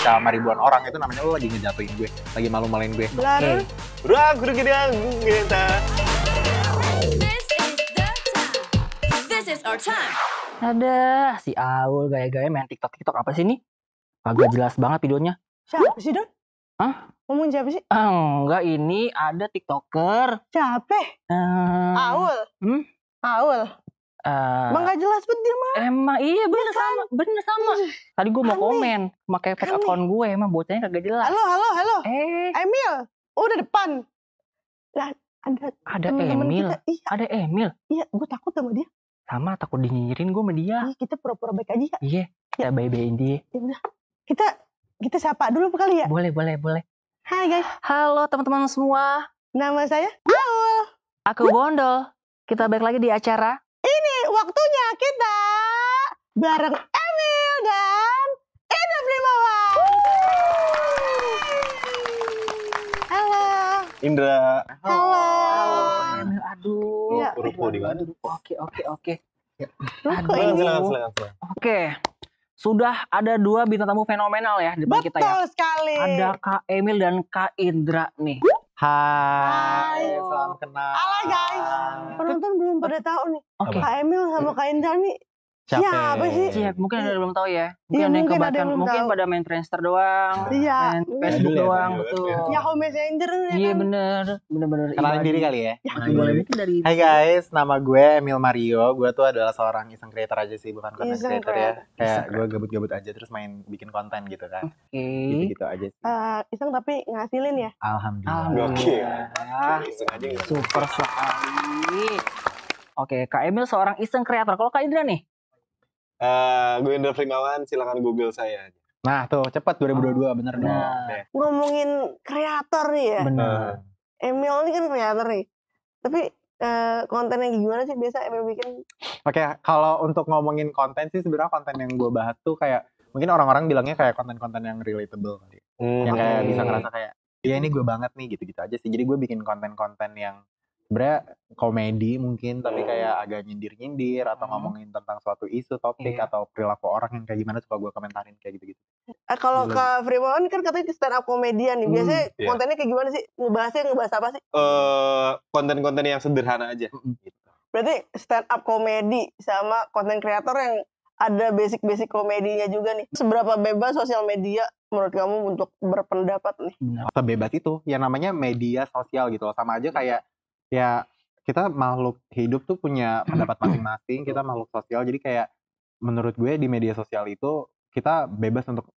dibaca sama ribuan orang, itu namanya lo lagi ngejatuhin gue, lagi malu-maluin gue. Benar. Bro, kita kita. This is our time. Ada si Aul gaya-gaya main TikTok apa sih ini? Kagak jelas banget videonya. Siapa sih, Don? Hah? Ngomong siapa sih? Enggak, ini ada TikToker. Siapa? Aul. Aul. Emang gak jelas banget dia mah. Emang iya bener sama. Tadi gue mau Aneh. komen, pakai fake Aneh. account gue, emang bocahnya kagak jelas. Halo. Emil. Udah depan. Lah, ada temen-temen Emil. kita. Iya, Ada Emil. iya, gue takut sama dia. Sama takut dinyinyirin gue sama dia. Iya, kita pura-pura baik aja ya. Iya, kita bye-byein dia. Ya udah. Kita sapa dulu kali ya. Boleh. Hai guys, Halo teman-teman semua, nama saya Aul. aku Bondol. Kita balik lagi di acara. Ini waktunya kita bareng Emil dan Indra Primawan. Halo. Indra. Halo. Emil, aduh. Iya. Ruko di mana? Oke. Ruko Aduh. ini. Silakan. Oke, sudah ada dua bintang tamu fenomenal ya di depan kita ya. Betul sekali. Ada Kak Emil dan Kak Indra nih. Hai, Hai. salam kenal. Halo guys. Penonton belum pada tahu nih. Oke. Kak Emil sama Kak Indra nih siapa sih? Siap, mungkin ada yang belum tahu ya. Iya, mungkin ada yang belum mungkin tahu. pada main Friendster doang. Iya. Main Mungkin. Facebook Dulu ya, doang, dulu. betul. Yahoo Messenger ya Iya kan? bener. Kenalin diri kali ya. Boleh mungkin dari. Hai guys, nama gue Emil Mario. Gue tuh adalah seorang iseng creator aja sih, bukan content Iseng creator ya. Kayak Iseng gue gabut-gabut aja terus main bikin konten gitu kan. Oke. Gitu-gitu aja sih. Iseng tapi ngasilin ya. Alhamdulillah. Gokil. Alhamdulillah. Iseng aja gitu. Super sekali. Oke, Kak Emil seorang iseng kreator. Kalau Kak Indra nih? Gue Indra Primawan, silakan Google saya. Nah tuh cepet 2022 bener dong. Nah. Deh. Ngomongin kreator nih ya. Benar. Emil ini kan kreator nih. Tapi kontennya gimana sih biasa Emil bikin? Oke, kalau untuk ngomongin konten sih sebenarnya konten yang gue bahas tuh kayak mungkin orang-orang bilangnya kayak konten-konten yang relatable kali. Yang kayak bisa ngerasa kayak ya ini gue banget nih gitu-gitu aja sih. Jadi gue bikin konten-konten yang sebenarnya komedi mungkin tapi kayak agak nyindir-nyindir atau ngomongin tentang suatu isu, topik Iya. atau perilaku orang yang kayak gimana suka gue komentarin kayak gitu-gitu. Kalau Gila. Kak Primawan kan katanya stand up komedian nih. Biasanya iya. kontennya kayak gimana sih? Ngebahas apa sih? Konten-konten yang sederhana aja. Gitu. Berarti stand up komedi sama konten kreator yang ada basic-basic komedinya juga nih. Seberapa bebas sosial media menurut kamu untuk berpendapat nih? Benar. Sebebas itu yang namanya media sosial gitu loh. Sama aja kayak ya kita makhluk hidup tuh punya pendapat masing-masing, kita makhluk sosial, jadi kayak menurut gue di media sosial itu kita bebas untuk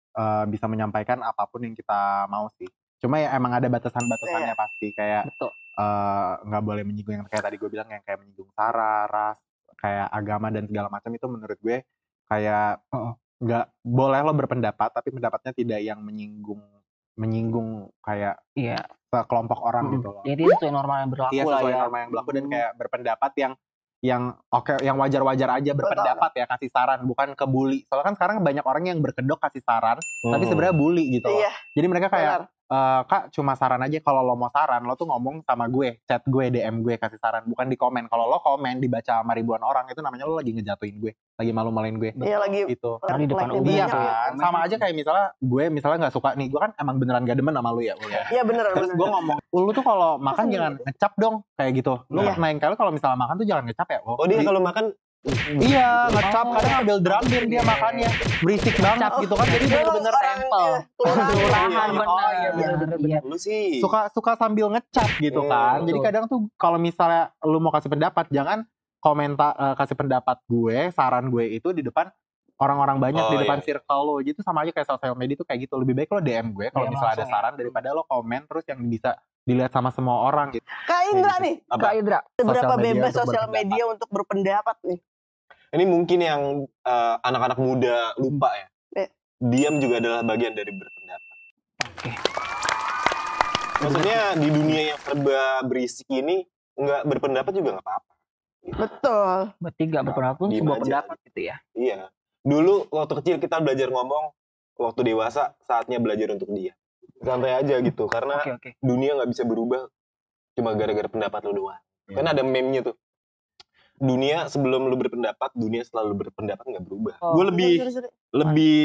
bisa menyampaikan apapun yang kita mau sih. Cuma ya emang ada batasan-batasannya pasti kayak Betul. nggak boleh menyinggung yang kayak tadi gue bilang yang kayak menyinggung sara, ras, kayak agama dan segala macam itu menurut gue kayak nggak boleh lo berpendapat tapi pendapatnya tidak yang menyinggung kayak Iya. kelompok orang gitu loh. Jadi sesuai norma yang berlaku Iya lah sesuai ya. norma yang berlaku dan kayak berpendapat yang oke, yang wajar-wajar aja berpendapat ya, kasih saran bukan kebuli. Soalnya kan sekarang banyak orang yang berkedok kasih saran tapi sebenarnya bully gitu loh. Iya, Jadi mereka kayak benar. Kak cuma saran aja, kalau lo mau saran lo tuh ngomong sama gue, chat gue, DM gue kasih saran, bukan di komen. Kalau lo komen dibaca sama ribuan orang itu namanya lo lagi ngejatuhin gue, lagi malu-maluin gue. Iya lagi. Gitu. Karena di depan like-nya umum Iya banyak ya. kan, sama aja kayak misalnya nggak suka nih, gue kan emang beneran gak demen sama lu ya. Iya bener. Terus gue ngomong, lu tuh kalau makan Masa jangan ngecap dong, kayak gitu. Lu Iya. lain kali kalau misalnya makan tuh jangan ngecap ya. Oh dia kalau makan Iya, ngecap, kadang ambil drum bir dia makannya, berisik banget gitu kan. Jadi bener-bener tempel. kelurahan. Iya. Oh iya bener. bener. lu sih. Suka sambil ngecap gitu kan. Jadi betul. kadang tuh kalau misalnya lu mau kasih pendapat, jangan komentar kasih pendapat gue, saran gue itu di depan orang-orang banyak, Oh, di depan iya. circle lo. Jadi sama aja kayak sosial media tuh kayak gitu. Lebih baik lo DM gue kalau DM misalnya ada langsung ya. saran daripada lo komen terus yang bisa dilihat sama semua orang gitu. Kak Indra nih, Kak Indra. seberapa Sosial media bebas untuk sosial berpendapat. media untuk berpendapat nih? Ini mungkin yang anak-anak muda lupa ya. Diam juga adalah bagian dari berpendapat. Oke. Maksudnya di dunia yang serba berisik ini nggak berpendapat juga nggak apa-apa. Betul. Berarti gak berpendapat pun Diem sebuah aja. pendapat gitu ya. Iya. Dulu waktu kecil kita belajar ngomong, waktu dewasa saatnya belajar untuk diam. Santai aja gitu, karena Oke. dunia nggak bisa berubah cuma gara-gara pendapat lu doang. Kan ada meme-nya tuh. Dunia sebelum lu berpendapat, dunia setelah lu berpendapat nggak berubah. Oh. Gue lebih Sorry. lebih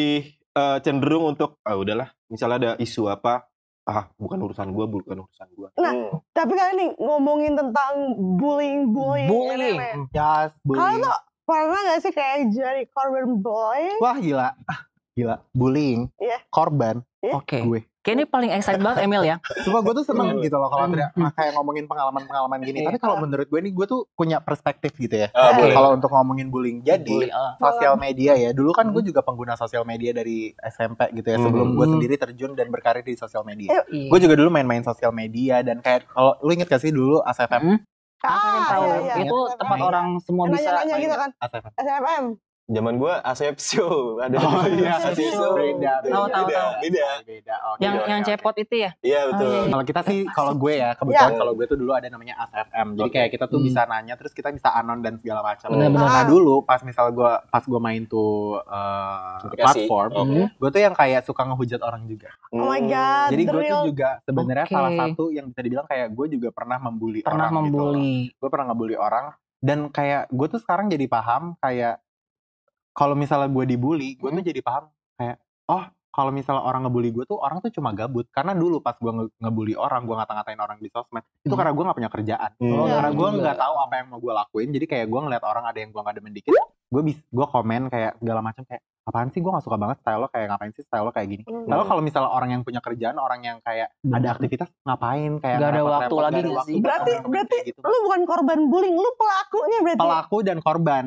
cenderung untuk udahlah, misalnya ada isu apa, bukan urusan gua. Nah, tapi kalian nih ngomongin tentang bullying. Bullying. Yes, Kalian bullying. tuh pernah gak sih kayak jadi korban bullying? Wah gila. Bullying. Iya. Korban. Oke. Gue. Kayak ini paling excited banget Emil ya. Cuma gue tuh seneng gitu loh kalau kayak ngomongin pengalaman gini. Tapi kalau menurut gue nih, gue tuh punya perspektif gitu ya. Boleh. Kalau untuk ngomongin bullying. Jadi Bullying, sosial media ya. Dulu kan gue juga pengguna sosial media dari SMP gitu ya. Sebelum gue sendiri terjun dan berkarir di sosial media. Iya. Gue juga dulu main-main sosial media. Dan kayak kalau lu inget gak sih dulu ASFM? Tahu. iya. Itu tempat orang semua bisa nanya-nanya gitu kan. ASFM. SFM. Zaman gua Asepsio ada. Oh iya, Asepsio. beda. Tahu. Beda. Oke, Yang cepot itu ya. Iya betul. iya. Kalau kita sih, kalau gue ya, kebetulan kalau gue tuh dulu ada namanya ASFM. Jadi kayak kita tuh bisa nanya, terus kita bisa anon dan segala macam. Benar-benar. Nah dulu pas misal gue main tuh Aplikasi. platform, gue tuh yang kayak suka ngehujat orang juga. Oh my god. Jadi gue tuh real. juga sebenarnya Oke. salah satu yang bisa dibilang kayak gue juga pernah membuli Pernah orang gitu loh. membuli. Gue pernah ngebully orang, dan kayak gue tuh sekarang jadi paham kayak kalau misalnya gue dibully, gue tuh jadi paham kayak kalau misalnya orang ngebully gue tuh orang tuh cuma gabut. Karena dulu pas gue ngebully orang, gue ngata-ngatain orang di sosmed, itu karena gue gak punya kerjaan. Karena gue gak tahu apa yang mau gue lakuin. Jadi kayak gue ngeliat orang ada yang gue gak demen dikit, gue komen kayak segala macam kayak, apaan sih, gue gak suka banget style lo, kayak ngapain sih style lo kayak gini. Lalu kalau misalnya orang yang punya kerjaan, orang yang kayak ada aktivitas, ngapain kayak Gak ada waktu lagi gak ada gak waktu sih? buat Berarti ngomong kayak gitu. lu bukan korban bullying, lu pelakunya berarti. Pelaku dan korban,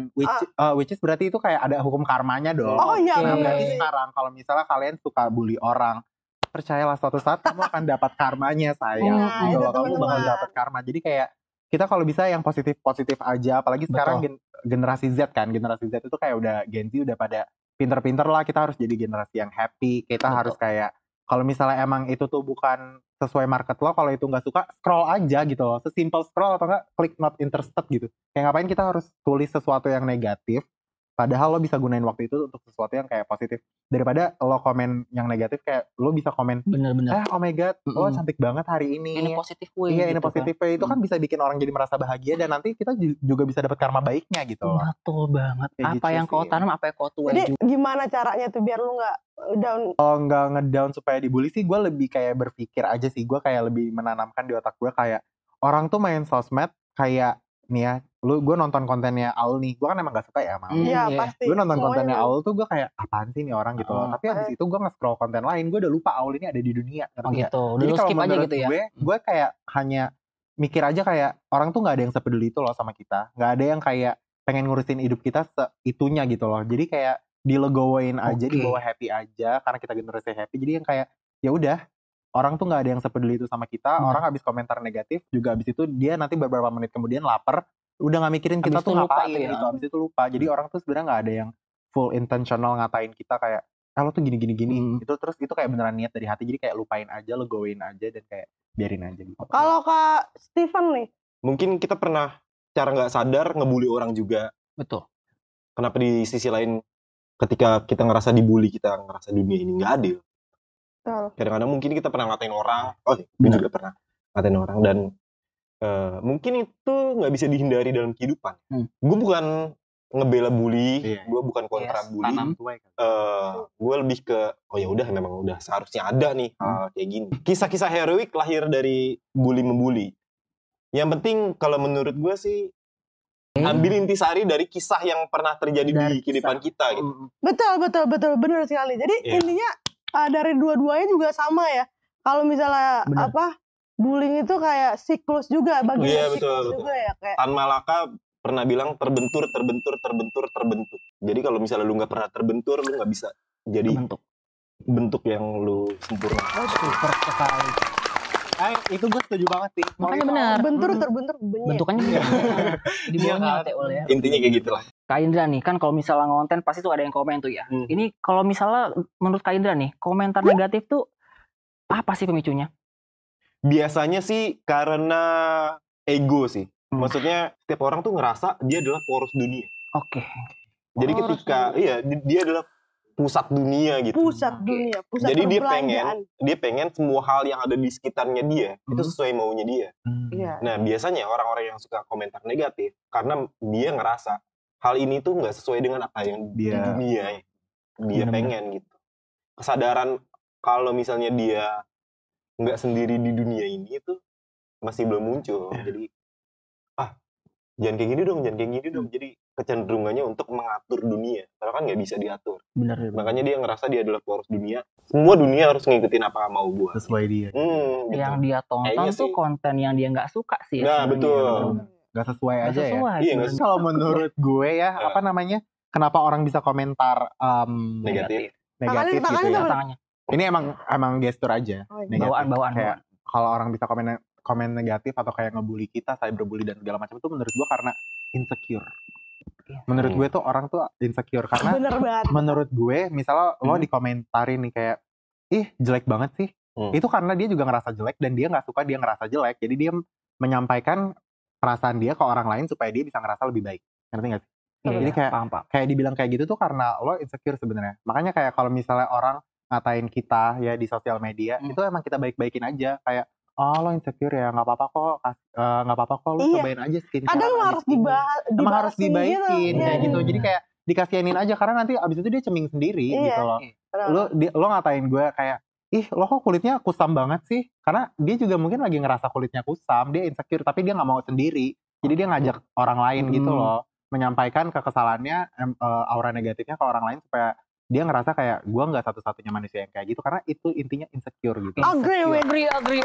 which is berarti itu kayak ada hukum karmanya dong. Oh iya, Nah, Oke. berarti sekarang kalau misalnya kalian suka bully orang, percayalah suatu saat kamu akan dapat karmanya, sayang. Nah, Gitu itu loh, kamu bakal teman-teman. dapat karma. Jadi kayak kita kalau bisa yang positif aja, apalagi sekarang generasi Z kan, generasi Z itu kayak udah Gen Z udah pada pinter-pinter lah, kita harus jadi generasi yang happy. Kita harus kayak, kalau misalnya emang itu tuh bukan sesuai market lo, kalau itu nggak suka, scroll aja gitu loh. Sesimpel scroll atau nggak klik not interested gitu. Kayak ngapain kita harus tulis sesuatu yang negatif, padahal lo bisa gunain waktu itu untuk sesuatu yang kayak positif. Daripada lo komen yang negatif, kayak lo bisa komen, Bener-bener. oh my god, lo cantik banget hari ini. Ini positif way. Iya, ini gitu positif way. Itu kan bisa bikin orang jadi merasa bahagia, dan nanti kita juga bisa dapat karma baiknya gitu loh. Betul banget. Kayak Apa gitu yang kau sih. tanam, apa yang kau tuai Jadi juga. gimana caranya tuh biar lu nggak down? Kalau nggak ngedown supaya dibully sih, gue lebih kayak berpikir aja sih. Gue kayak lebih menanamkan di otak gue kayak, orang tuh main sosmed kayak, nih ya, gue nonton kontennya Aul nih. Gue kan emang gak suka ya sama Aul. Iya Iya. pasti. Gue nonton Semuanya kontennya lu. Aul tuh gue kayak, apaan sih nih orang gitu loh. Tapi abis itu gue nge-scroll konten lain, gue udah lupa Aul ini ada di dunia. Oh ngerti nggak? gitu. Udah Jadi lu kalau skip aja menurut gitu ya. gue kayak hanya mikir aja kayak, orang tuh gak ada yang sepeduli itu loh sama kita. Gak ada yang kayak pengen ngurusin hidup kita seitunya gitu loh. Jadi kayak dilegowain aja, Oke. dibawa happy aja, karena kita generasi happy. Jadi yang kayak, ya udah, orang tuh gak ada yang sepeduli itu sama kita. Orang habis komentar negatif juga, habis itu dia nanti beberapa menit kemudian lapar, udah gak mikirin kita Abis tuh itu lupa ngapain tuh ya. gitu. Habis itu lupa. Jadi orang tuh sebenarnya gak ada yang full intentional ngatain kita kayak, lo tuh gini. Itu terus itu kayak beneran niat dari hati. Jadi kayak lupain aja, legowain aja, dan kayak biarin aja gitu. Kalau Kak Steven nih, Mungkin kita pernah cara nggak sadar ngebully orang juga. Betul. Kenapa di sisi lain ketika kita ngerasa dibully, kita ngerasa dunia ini nggak adil. Betul. Kadang-kadang mungkin kita pernah ngatain orang. Gue juga pernah ngatain orang, dan mungkin itu nggak bisa dihindari dalam kehidupan. Gue bukan ngebela bully, Iya. gue bukan kontra Yes, bully. tanam. Gue lebih ke ya udah, memang udah seharusnya ada nih hal kayak gini. Kisah-kisah heroik lahir dari bully membuli. Yang penting kalau menurut gue sih, ambil intisari dari kisah yang pernah terjadi Dari di kehidupan kita gitu. betul benar sekali. Jadi Iya. intinya dari dua-duanya juga sama ya. Kalau misalnya Benar. bullying itu kayak siklus juga, bagian Iya, siklus betul. juga ya kayak. Tan Malaka pernah bilang terbentur. Jadi kalau misalnya lu nggak pernah terbentur, lu nggak bisa jadi Bentuk. bentuk yang lu sempurna. Super sekali. Itu gue setuju banget sih. Makanya benar. Terbentur benyek. Bentukannya juga di bawahnya Iya, Teol ya. Intinya kayak gitulah. Kak Indra nih, kan kalau misalnya ngonten pasti tuh ada yang komen tuh ya. Ini kalau misalnya menurut Kak Indra nih, komentar negatif tuh apa sih pemicunya? Biasanya sih karena ego sih. Maksudnya setiap orang tuh ngerasa dia adalah poros dunia. Oke. Jadi ketika dia adalah pusat dunia gitu. Pusat dunia, pusat Jadi perbelanjaan. dia pengen semua hal yang ada di sekitarnya dia itu sesuai maunya dia. Iya. Nah, biasanya orang-orang yang suka komentar negatif karena dia ngerasa hal ini tuh nggak sesuai dengan apa yang di Dia- dunia dia Bener-bener. pengen gitu. kesadaran kalau misalnya dia nggak sendiri di dunia ini itu masih belum muncul. Jadi jangan kayak gini dong, Jadi kecenderungannya untuk mengatur dunia. Karena kan nggak bisa diatur. Bener. Makanya dia ngerasa dia adalah poros dunia. Semua dunia harus ngikutin apa mau gua. Sesuai dia. Gitu. Yang dia tonton Kayaknya tuh sih. konten yang dia nggak suka sih. Nah, sebenarnya. betul. Gak sesuai Nggak aja ya. sesuai. Iya, nggak sebenarnya. Kalau menurut gue ya, apa namanya? Kenapa orang bisa komentar Negatif. negatif Tangannya gitu ya? sama. Tangannya. Ini emang gestur aja. Oh, iya. Negatif. Bawaan. Kayak kalau orang bisa komen negatif atau kayak ngebully kita, cyberbully dan segala macam itu menurut gue karena insecure. Menurut gue tuh orang tuh insecure karena Bener banget. menurut gue misalnya lo dikomentarin nih kayak ih jelek banget sih. Itu karena dia juga ngerasa jelek dan dia nggak suka dia ngerasa jelek. Jadi dia menyampaikan perasaan dia ke orang lain supaya dia bisa ngerasa lebih baik. Ngerti gak sih? Iya, Jadi kayak paham. kayak dibilang kayak gitu tuh karena lo insecure sebenarnya. Makanya kayak kalau misalnya orang ngatain kita ya di sosial media, itu emang kita baik-baikin aja kayak lo insecure ya, nggak apa-apa kok, nggak apa-apa kok, lo Iya. cobain aja skincare. Kadang abis harus ini. dibahas. Emang harus dibaikin Iya, kayak gitu. iya. Jadi kayak dikasihanin aja karena nanti abis itu dia ceming sendiri Iya. gitu loh. Kenapa? Lo ngatain gue kayak ih lo kok kulitnya kusam banget sih, karena dia juga mungkin lagi ngerasa kulitnya kusam, dia insecure tapi dia nggak mau sendiri, jadi dia ngajak orang lain gitu loh, menyampaikan kekesalannya, aura negatifnya ke orang lain supaya dia ngerasa kayak gue nggak satu-satunya manusia yang kayak gitu, karena itu intinya insecure gitu. Agree with. Agree.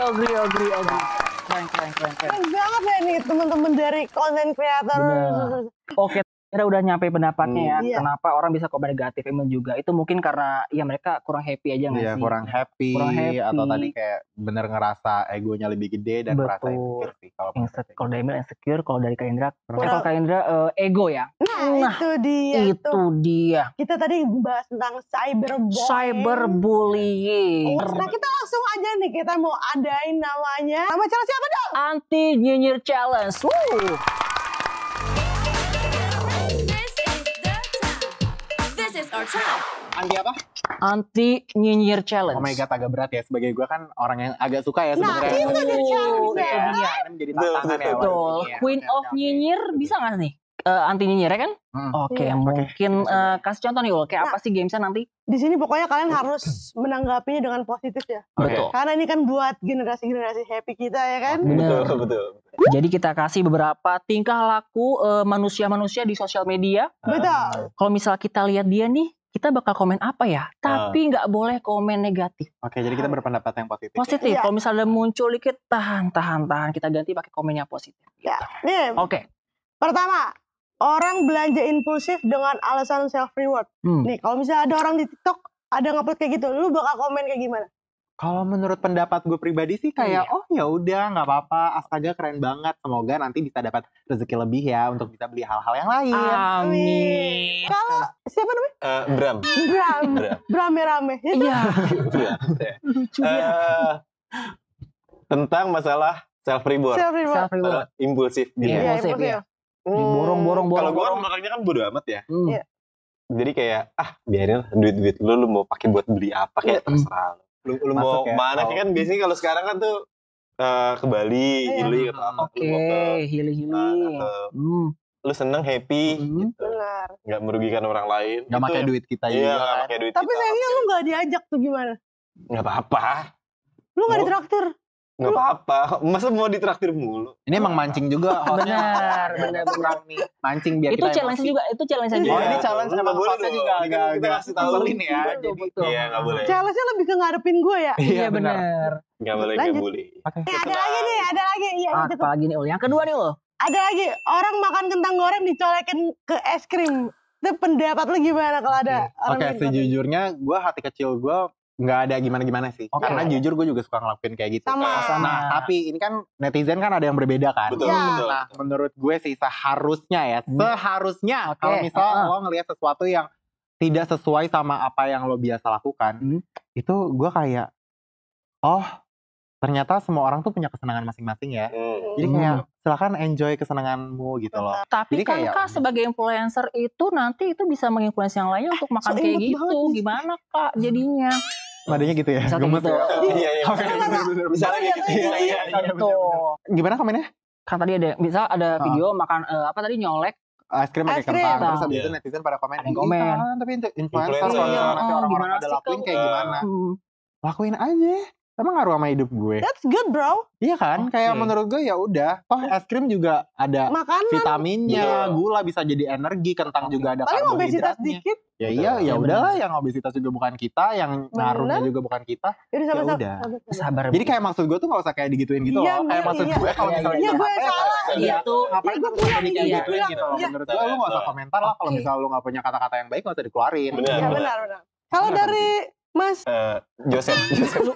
Keren. Keren banget ya nih teman-teman dari konten kreator. Bener. Oke, kita udah nyampe pendapatnya ya. Iya. Kenapa orang bisa komen negatif emang juga? Itu mungkin karena ya mereka kurang happy aja nggak Iya, sih? kurang happy, atau tadi kayak bener ngerasa egonya lebih gede dan merasa Betul. insecure sih kalau Kalau dari Emil insecure, kalau dari Kak Indra, Kurang. kalau Kak Indra ego ya. Nah, itu dia. Itu dia. Kita tadi bahas tentang cyberbullying. Cyberbullying. Nah, kita langsung aja nih, kita mau adain namanya. Nama channel siapa dong? Anti nyinyir challenge. This is our time. Anti apa? Anti nyinyir challenge. Oh my god, agak berat ya, sebagai gue kan orang yang agak suka ya Nah, sebenarnya. itu dia challenge-nya. Iya, ini menjadi tantangan ya. Betul. Iya, Queen oke, of oke. nyinyir bisa nggak nih? Anti nyinyir ya kan? Oke, Iya. mungkin kasih contoh nih Ul, kayak apa sih gamesnya nanti? Di sini pokoknya kalian harus menanggapinya dengan positif ya. Oke. Betul. Karena ini kan buat generasi-generasi happy kita ya kan. Bener. Betul. Jadi kita kasih beberapa tingkah laku manusia-manusia di sosial media. Betul. Kalau misal kita lihat dia nih, kita bakal komen apa ya? Tapi nggak boleh komen negatif. Oke, jadi kita berpendapat yang positif. Positif. Iya. Kalau misalnya muncul dikit, tahan. Kita ganti pakai komen yang positif. Ya. Nih, Oke. pertama, orang belanja impulsif dengan alasan self reward. Nih, kalau misalnya ada orang di TikTok ada ngupload kayak gitu, lu bakal komen kayak gimana? Kalau menurut pendapat gue pribadi sih kayak oh ya udah nggak apa-apa, astaga keren banget, semoga nanti bisa dapat rezeki lebih ya untuk bisa beli hal-hal yang lain. Amin. Kalau siapa namanya? Bram. Rame-rame. Iya. Lucu tentang masalah self reward. Self reward. Self reward. Impulsif gitu. Iya. Iya, Impulsif, impulsif. ya. Diborong. Kalau gue kan belakangnya kan bodo amat ya. Iya. Jadi kayak biarin duit lu mau pakai buat beli apa kayak terserah lu. Lu mau Masuk ya. mana kan biasanya kalau sekarang kan tuh ke Bali, Iya. Hili atau apa. Oke, Lu mau ke hili-hili. lu seneng happy gitu. Benar. Nggak merugikan orang lain. Nggak Itu pakai duit kita Iya, juga. nggak kan. pakai duit Tapi kita. sayangnya lu gak diajak tuh gimana? Nggak apa-apa. Lu gak Oh. ditraktir? Nggak apa-apa. Masa mau ditraktir mulu? Ini emang mancing juga. Benar. Kurang nih. Mancing biar Itu kita challenge emosi. juga. Itu challenge Oh juga. ini challenge Nggak emang boleh hostnya dong. juga Ini kan kita agak kasih tahu. ngeselin ya. Betul, Jadi betul. Iya, nggak boleh. Challenge-nya lebih ke ngadepin gue ya? Iya benar. Benar. Nggak boleh Lanjut. ngebully. Ada lagi nih, ada lagi. Iya, itu tuh. Apalagi nih Ul. Yang kedua nih Ul. Ada lagi. Orang makan kentang goreng dicolekin ke es krim. Itu pendapat lu gimana kalau ada orang Oke, bikin konten? sejujurnya gue hati kecil gue nggak ada gimana-gimana sih. Oke. Karena jujur gue juga suka ngelakuin kayak gitu. Sama. Nah, tapi ini kan netizen kan ada yang berbeda kan. Betul, Iya. betul. Nah, menurut gue sih seharusnya ya, seharusnya Oke. kalau misal lo ngelihat sesuatu yang tidak sesuai sama apa yang lo biasa lakukan, itu gue kayak, oh ternyata semua orang tuh punya kesenangan masing-masing ya. Jadi kayak silakan enjoy kesenanganmu gitu loh. Tapi Jadi kan kayak- Kak sebagai influencer itu nanti itu bisa menginfluence yang lainnya untuk makan kayak seinget gitu. banget nih. Gimana Kak jadinya? Adanya gitu ya. Bisa kayak Gemes gitu. ya. Iya, iya. Oke, bener-bener. Misalnya kayak gitu. Iya, iya. Gitu. Gimana komennya? Kan tadi ada misal ada video makan apa tadi nyolek es krim pakai Es krim. kentang. Terus habis Iya. itu netizen pada komen, Ada yang "Ih, komen. kan, tapi influencer Influencer. kalau misalnya nanti Iya, orang-orang gimana pada sih lakuin kamu?" kayak gimana? Hmm. Lakuin aja. Emang ngaruh sama hidup gue. That's good bro. Iya kan? Oke. Kayak menurut gue ya udah. Toh es krim juga ada Makanan. vitaminnya, Betul. gula bisa jadi energi, kentang juga ada Paling obesitas karbohidratnya. dikit. Ya iya, Betul. ya Iya, udahlah, yang obesitas juga bukan kita, yang ngaruhnya Bener. juga bukan kita. Jadi Ya sama-sama. udah. Sabar. Jadi kayak maksud gue tuh gak usah kayak digituin gitu Iya, loh. Kayak Mel, maksud iya. gue kalau Iya, misalnya iya, dia gue HP, salah. Iya tuh. ngapain Iya, gue tuh usah bilang, kayak iya, gituin bilang, gitu loh. iya. Menurut gue lu gak usah komentar lah kalau Oke. misalnya lu gak punya kata-kata yang baik gak usah dikeluarin. Benar. Iya benar. Kalau Benar, dari Mas, Joseph.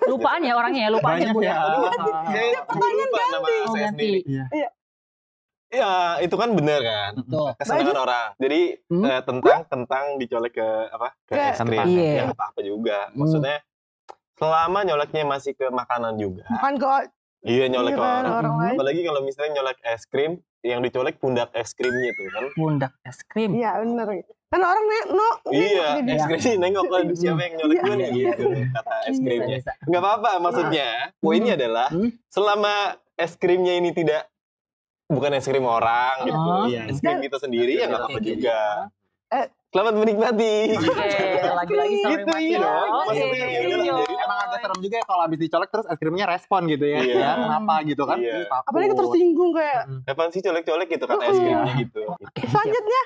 Lupaan ya orangnya ya, lupaan Banyak Bu ya. Saya lupa nama Oh, saya ganti. sendiri. Iya. Ya, itu kan bener kan. Betul. Kesenangan orang. Jadi tentang dicolek ke apa? Ke Ke es krim. kentang. Iya. Ya apa-apa juga. Maksudnya selama nyoleknya masih ke makanan juga. bukan ke Iya, nyolek ke kan, orang. orang lain. Apalagi kalau misalnya nyolek es krim, yang dicolek pundak es krimnya tuh kan. Pundak es krim. Iya benar. Kan orang Iya, jadi es krim nengok kan siapa yang nyolek gue nih Iya. gitu kata es Iya. krimnya. Bisa. Nggak apa-apa, maksudnya poinnya adalah selama es krimnya ini tidak bukan es krim orang gitu, Oh. Iya. es krim kita sendiri ya nggak apa-apa Oke. juga. Eh. Selamat menikmati. Oke, lagi-lagi selalu Gitu, mati iya. ya. Oke. Maksudnya ya udahlah, Iya. jadi Emang agak serem juga ya kalau habis dicolek terus es krimnya respon gitu ya. Iya. Ya, kenapa gitu kan? Iya. Ih, takut. apalagi tersinggung kayak. Apaan sih colek-colek gitu kata es krimnya gitu. Selanjutnya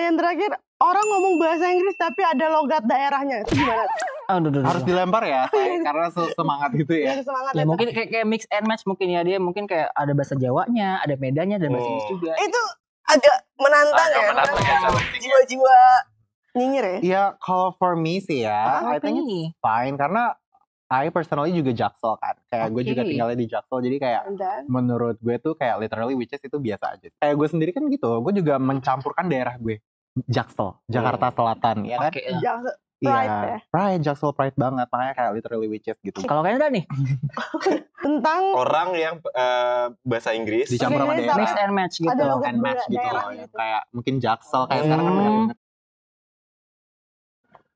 yang terakhir orang ngomong bahasa Inggris tapi ada logat daerahnya. Itu gimana? Aduh. Harus dilempar ya, karena semangat gitu ya. Biar semangat Ya ya. mungkin kayak mix and match mungkin ya, dia mungkin kayak ada bahasa Jawanya, ada Medannya, ada bahasa Inggris juga. Itu agak menantang Agak ya. menantang ya. Jiwa-jiwa nyinyir ya. Iya, kalau for me sih ya, I Apa think nih? it's fine karena I personally juga Jaksel kan. Kayak gue Oke. juga tinggalnya di Jaksel, jadi kayak Dan menurut gue tuh kayak literally which is itu biasa aja. Kayak gue sendiri kan gitu, gue juga mencampurkan daerah gue. Jaksel, Jakarta Selatan, ya kan? Oke. jangan pride ya. Pride, Jaksel pride banget, makanya kayak literally which is gitu. Kalau kalian udah nih, Tentang Orang yang bahasa Inggris Dicampur sama Oke, daerah. mix and match gitu. Ada logat And match gitu daerah loh, yang gitu. kayak mungkin Jaksel, kayak sekarang kan Hmm. banyak banget.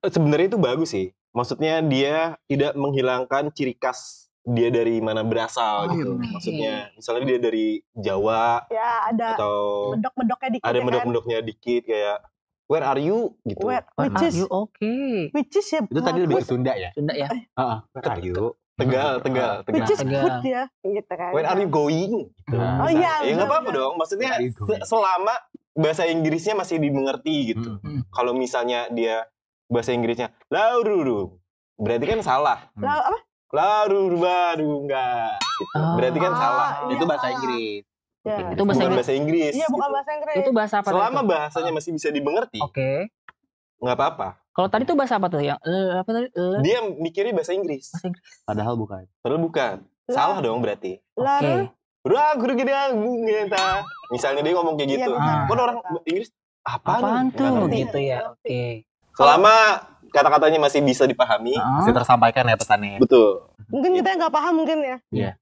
sebenarnya itu bagus sih. Maksudnya dia tidak menghilangkan ciri khas dia dari mana berasal Oh, gitu. oke. Maksudnya misalnya dia dari Jawa ya ada atau medok-medoknya dikit ada ya kan. mendok-mendoknya dikit kayak where are you gitu. Where, Where which are is you? Oke. ya Itu tadi lebih ke Sunda ya? Sunda ya. Heeh. Where are you? Tegal. which is Tegal. food ya gitu kan. Where are you going? Gitu. Oh, iya, Ya nggak benar, apa-apa benar. dong. Maksudnya Where are you going? selama bahasa Inggrisnya masih dimengerti gitu. Kalau misalnya dia bahasa Inggrisnya lauru, berarti kan salah. Lah, apa? Lauru baru enggak. Gitu. Ah. Berarti kan salah. Iya. Itu bahasa Inggris. Ya. Itu bahasa Bukan Inggris. bahasa Inggris. Iya bukan gitu. bahasa Inggris. Itu bahasa apa? Selama tadi tuh? bahasanya masih bisa dimengerti, Oke. nggak apa-apa. Kalau tadi tuh bahasa apa tuh? Yang apa tadi? Dia mikirnya bahasa Inggris. Bahasa Inggris. Padahal bukan. Padahal bukan. Salah dong berarti. Lalu Ragu kita. Misalnya dia ngomong kayak gitu. Iya, misalnya. Kan orang Inggris apaan Apaan nih? tuh Nggak ngerti. gitu ya? Oke. Selama kata-katanya masih bisa dipahami, Masih tersampaikan ya pesannya. betul. mungkin kita yang nggak paham mungkin ya.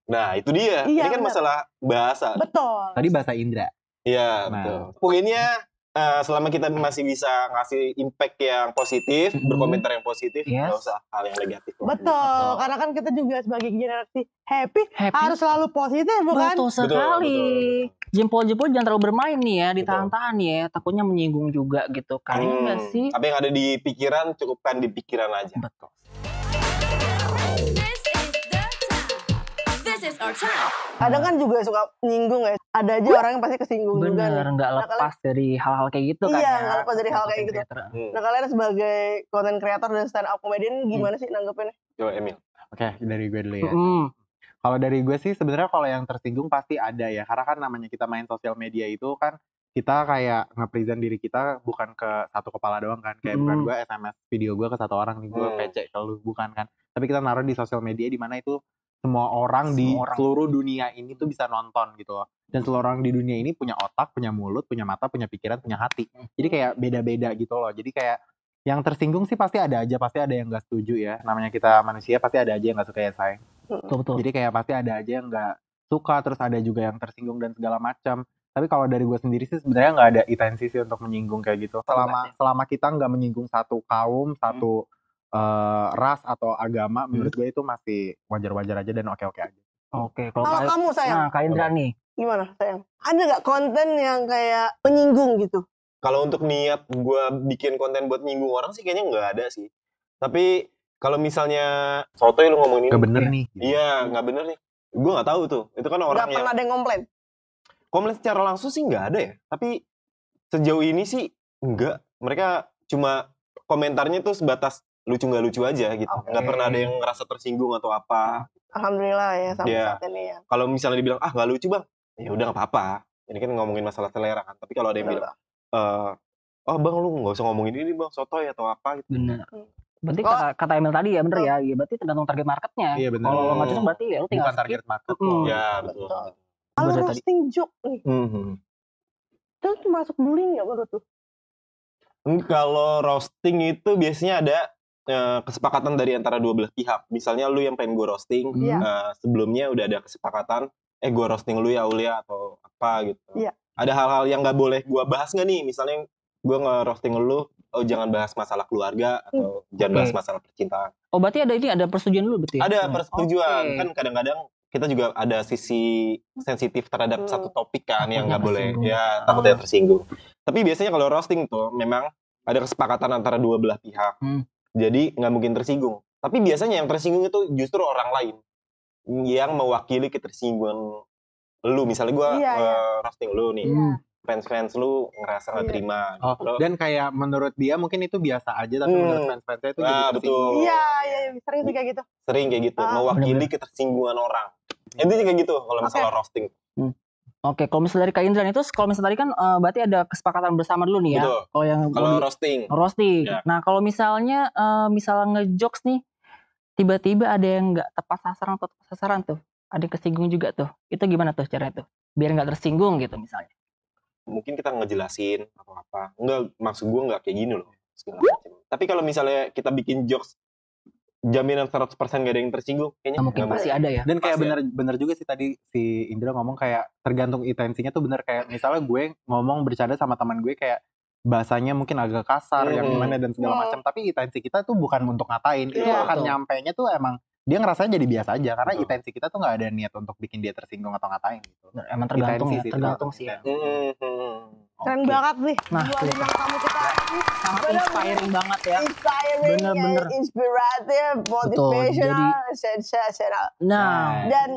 Nah, itu dia. Iya, Ini kan benar. masalah bahasa. Betul. Tadi bahasa Indra. Iya, Nah. betul. Poinnya selama kita masih bisa ngasih impact yang positif, berkomentar yang positif, Yes. nggak usah hal yang negatif. Betul. Karena kan kita juga sebagai generasi happy, Happy. harus selalu positif bukan? Betul sekali. betul. Jempol-jempol jangan terlalu bermain nih ya, ditahan-tahan ya. Takutnya menyinggung juga gitu. Kayaknya nggak sih? Apa yang ada di pikiran, cukupkan di pikiran aja. Betul. This is our time. Kadang kan juga suka nyinggung ya. Ada aja orang yang pasti kesinggung juga Bener, nih. nggak Nah, lepas dari hal-hal kayak gitu kan Iya, ya. nggak lepas dari hal kayak gitu. Nah kalian sebagai content creator dan stand up comedian gimana sih nanggepinnya? Coba Emil. Oke, dari gue dulu ya. Mm. Kalau dari gue sih sebenarnya kalau yang tersinggung pasti ada ya. Karena kan namanya kita main sosial media itu kan kita kayak nge-present diri kita bukan ke satu kepala doang kan. Kayak bukan gue SMS video gue ke satu orang nih, gue PC ke lu, bukan kan. Tapi kita naruh di sosial media di mana itu semua orang di seluruh dunia ini tuh bisa nonton gitu loh. Dan seluruh orang di dunia ini punya otak, punya mulut, punya mata, punya pikiran, punya hati. Jadi kayak beda-beda gitu loh. Jadi kayak yang tersinggung sih pasti ada aja, pasti ada yang gak setuju ya. Namanya kita manusia pasti ada aja yang gak suka ya say. Betul. Jadi kayak pasti ada aja yang gak suka, terus ada juga yang tersinggung dan segala macam. Tapi kalau dari gue sendiri sih sebenarnya nggak ada intensi sih untuk menyinggung kayak gitu. Selama kita nggak menyinggung satu kaum, satu ras atau agama, menurut gue itu masih wajar-wajar aja dan oke-oke aja. Oke, kalau Kalau kamu sayang, Kak Indra nih. gimana sayang? Ada nggak konten yang kayak menyinggung gitu? kalau untuk niat gue bikin konten buat nyinggung orang sih kayaknya nggak ada sih. Tapi kalau misalnya sotoy lu ngomongin Gak bener nih. iya nggak bener nih. Gue nggak tahu tuh. Itu kan orang Nggak pernah ada yang komplain. komplain secara langsung sih nggak ada ya. Tapi sejauh ini sih enggak. Mereka cuma komentarnya tuh sebatas lucu nggak lucu aja gitu. Nggak pernah ada yang ngerasa tersinggung atau apa. Alhamdulillah ya sampai Iya. saat ini ya. Kalau misalnya dibilang nggak lucu bang, ya udah nggak apa-apa. Ini kan ngomongin masalah selera kan. Tapi kalau ada yang bilang, oh bang lu nggak usah ngomongin ini bang, sotoy atau apa gitu. Bener. Berarti Oh. kata Emil tadi ya bener ya. Ya berarti tergantung target marketnya. Iya bener. Kalau lo nggak cocok berarti ya lo tinggal Bukan target skip. market Mm. lo. Ya betul. Kalau Gua dari tadi. roasting joke nih, itu tuh masuk bullying nggak menurut tuh? Kalau roasting itu biasanya ada kesepakatan dari antara dua belah pihak. Misalnya lu yang pengen gue roasting, Iya. sebelumnya udah ada kesepakatan, gue roasting lu ya Aulia atau apa gitu. Iya. Ada hal-hal yang nggak boleh gue bahas nggak nih? Misalnya gue nge-roasting lu, oh jangan bahas masalah keluarga atau jangan bahas masalah percintaan. Oh berarti ada persetujuan dulu berarti ya? Ada persetujuan. Oke. Kan kadang-kadang kita juga ada sisi sensitif terhadap satu topik kan yang nggak boleh, tersinggung. ya takutnya tersinggung. Tapi biasanya kalau roasting tuh memang ada kesepakatan antara dua belah pihak. Jadi nggak mungkin tersinggung. Tapi biasanya yang tersinggung itu justru orang lain yang mewakili ketersinggungan lu. Misalnya gue Iya, roasting lu nih, Hmm. fans lu ngerasa nggak Iya. terima. Oh, gitu. dan kayak menurut dia mungkin itu biasa aja, tapi menurut fans-fansnya itu jadi Nah, tersinggung. betul. Iya, sering sih kayak gitu. Sering kayak gitu, Ah. mewakili ketersinggungan orang. Intinya kayak gitu kalau masalah roasting. Oke, kalau misalnya dari Kak Indra itu, kalau misalnya tadi kan berarti ada kesepakatan bersama dulu nih ya. Betul. Kalau yang Kalau roasting, roasting. Ya. Nah, kalau misalnya ngejokes nih, tiba-tiba ada yang nggak tepat sasaran atau tepat sasaran tuh, ada yang kesinggung juga tuh. Itu gimana tuh caranya tuh? Biar nggak tersinggung gitu misalnya. mungkin kita ngejelasin atau apa. Enggak, maksud gue nggak kayak gini loh. Segala macam. Tapi kalau misalnya kita bikin jokes, jaminan 100% gak ada yang tersinggung, kayaknya Nah, mungkin nggak pasti mungkin. ada ya. Dan kayak Pasti bener juga sih tadi si Indra ngomong kayak tergantung intensinya tuh bener, kayak misalnya gue ngomong bercanda sama teman gue kayak bahasanya mungkin agak kasar yang gimana dan segala macam, tapi intensi kita tuh bukan untuk ngatain, itu Iya, akan betul. nyampainya tuh emang dia ngerasanya jadi biasa aja karena Betul. intensi kita tuh nggak ada niat untuk bikin dia tersinggung atau ngatain gitu. Emang tergantung Intensi ya, sih, tergantung sih ya. Keren Oke. banget nih. Nah, Dua tuh. bintang tamu kita ini Sangat bener-bener inspiring banget ya. inspiring, Bener-bener. inspiratif, motivational, sensasional. Nah, Dan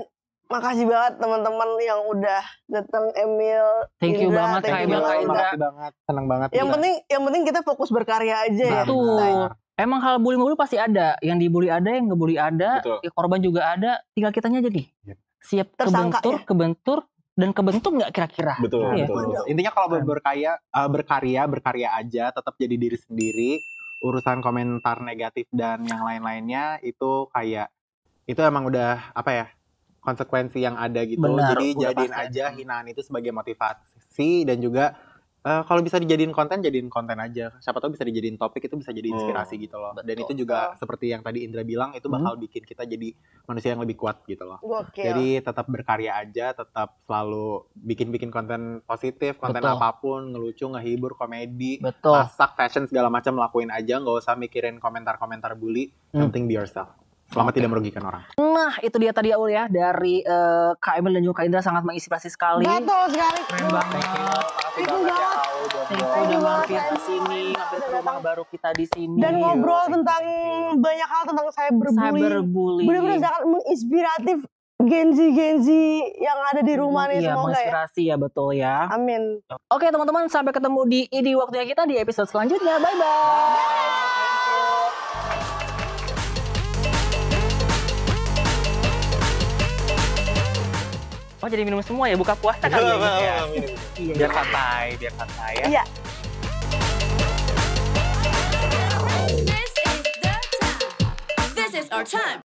makasih banget teman-teman yang udah datang, Emil, thank you Indra, banget thank Kak you Emil, banget, Kak Indra. Makasih banget, seneng banget. Yang penting kita fokus berkarya aja ya. Betul. Emang hal bully pasti ada. Yang dibully ada, yang ngebully ada, Betul. ya korban juga ada. Tinggal kitanya aja nih. Yep. Siap Tersangka, kebentur, dan kebentur nggak kira-kira. Betul, Iya. betul. Intinya kalau berkarya aja, tetap jadi diri sendiri. Urusan komentar negatif dan yang lain-lainnya itu kayak itu emang udah apa ya, konsekuensi yang ada gitu. Benar, Jadi udah jadiin pasti aja hinaan itu sebagai motivasi, dan juga kalau bisa jadiin konten aja. Siapa tahu bisa dijadiin topik, itu bisa jadi inspirasi gitu loh. Dan Betul. itu juga seperti yang tadi Indra bilang, itu bakal bikin kita jadi manusia yang lebih kuat gitu loh. Gokil. Jadi tetap berkarya aja, tetap selalu bikin konten positif, konten Betul. apapun, ngelucu, ngehibur, komedi, Betul. masak, fashion, segala macam lakuin aja, nggak usah mikirin komentar-komentar bully. Yang penting be yourself. Selama tidak merugikan orang. Nah, itu dia tadi Aul ya dari Kak Emil dan juga Kak Indra, sangat menginspirasi sekali. Betul sekali. Keren banget. Thank you banget. Thank you udah mampir ke sini, mampir ke rumah baru kita di sini. Dan ngobrol Thank you. tentang banyak hal tentang cyberbullying. Cyberbullying. Benar-benar sangat menginspiratif Gen Z yang ada di rumah nih, Iya, semoga ya. menginspirasi ya, betul ya. Amin. Oke teman-teman, sampai ketemu di ID waktunya kita di episode selanjutnya. Bye-bye. Oh, jadi minum semua ya, buka puasa kali ya? Iya. Iya. Biar santai ya. Iya. This is the time. This is our time.